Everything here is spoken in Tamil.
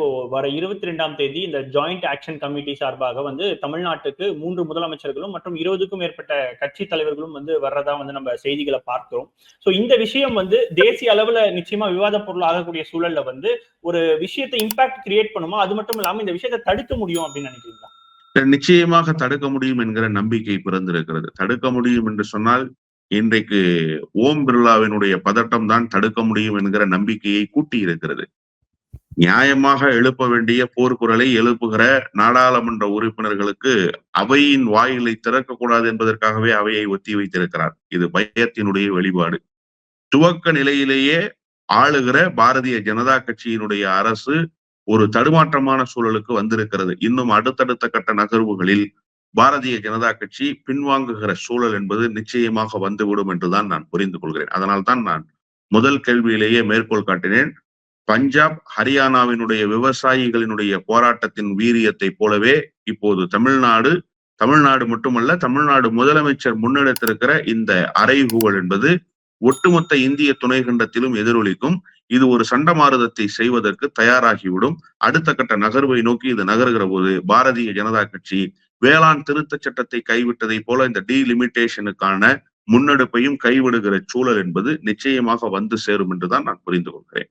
இப்போ வர 22ஆம் தேதி இந்த ஜாயிண்ட் ஆக்ஷன் கமிட்டி சார்பாக தமிழ்நாட்டுக்கு 3 முதலமைச்சர்களும் மற்றும் 20க்கும் மேற்பட்ட கட்சி தலைவர்களும் வர்றதா நம்ம செய்திகளை பார்க்கிறோம். சோ இந்த விஷயம் தேசிய அளவுல நிச்சயமா விவாத பொருள் ஆகக்கூடிய சூழல்ல ஒரு விஷயத்தை இம்பாக்ட் கிரியேட் பண்ணுமா? அது மட்டும் இல்லாம இந்த விஷயத்தை தடுக்க முடியும் அப்படின்னு நினைக்கிறீங்களா? நிச்சயமாக தடுக்க முடியும் என்கிற நம்பிக்கை பிறந்திருக்கிறது. தடுக்க முடியும் என்று சொன்னால் இன்றைக்கு ஓம் பிர்லாவினுடைய பதட்டம் தான் தடுக்க முடியும் என்கிற நம்பிக்கையை கூட்டி இருக்கிறது. நியாயமாக எழுப்ப வேண்டிய போர்க்குரலை எழுப்புகிற நாடாளுமன்ற உறுப்பினர்களுக்கு அவையின் வாயிலை திறக்கக்கூடாது என்பதற்காகவே அவையை ஒத்தி வைத்திருக்கிறார். இது பயத்தினுடைய வெளிப்பாடு. துவக்க நிலையிலேயே ஆளுகிற பாரதிய ஜனதா கட்சியினுடைய அரசு ஒரு தடுமாற்றமான சூழலுக்கு வந்திருக்கிறது. இன்னும் அடுத்தடுத்த கட்ட நகர்வுகளில் பாரதிய ஜனதா கட்சி பின்வாங்குகிற சூழல் என்பது நிச்சயமாக வந்துவிடும் என்றுதான் நான் புரிந்து கொள்கிறேன். அதனால்தான் நான் முதல் கேள்வியிலேயே மேற்கோள் காட்டினேன். பஞ்சாப், ஹரியானாவினுடைய விவசாயிகளினுடைய போராட்டத்தின் வீரியத்தை போலவே இப்போது தமிழ்நாடு மட்டுமல்ல, தமிழ்நாடு முதலமைச்சர் முன்னெடுத்திருக்கிற இந்த அறைகூவல் என்பது ஒட்டுமொத்த இந்திய துணைக்கண்டத்திலும் எதிரொலிக்கும். இது ஒரு சண்டமாருதத்தை செய்வதற்கு தயாராகிவிடும். அடுத்த கட்ட நகர்வை நோக்கி இது நகர்கிற போது பாரதிய ஜனதா கட்சி வேளாண் திருத்த சட்டத்தை கைவிட்டதை போல இந்த டீலிமிட்டேஷனுக்கான முன்னெடுப்பையும் கைவிடுகிற சூழல் என்பது நிச்சயமாக வந்து சேரும் என்றுதான் நான் புரிந்து கொள்கிறேன்.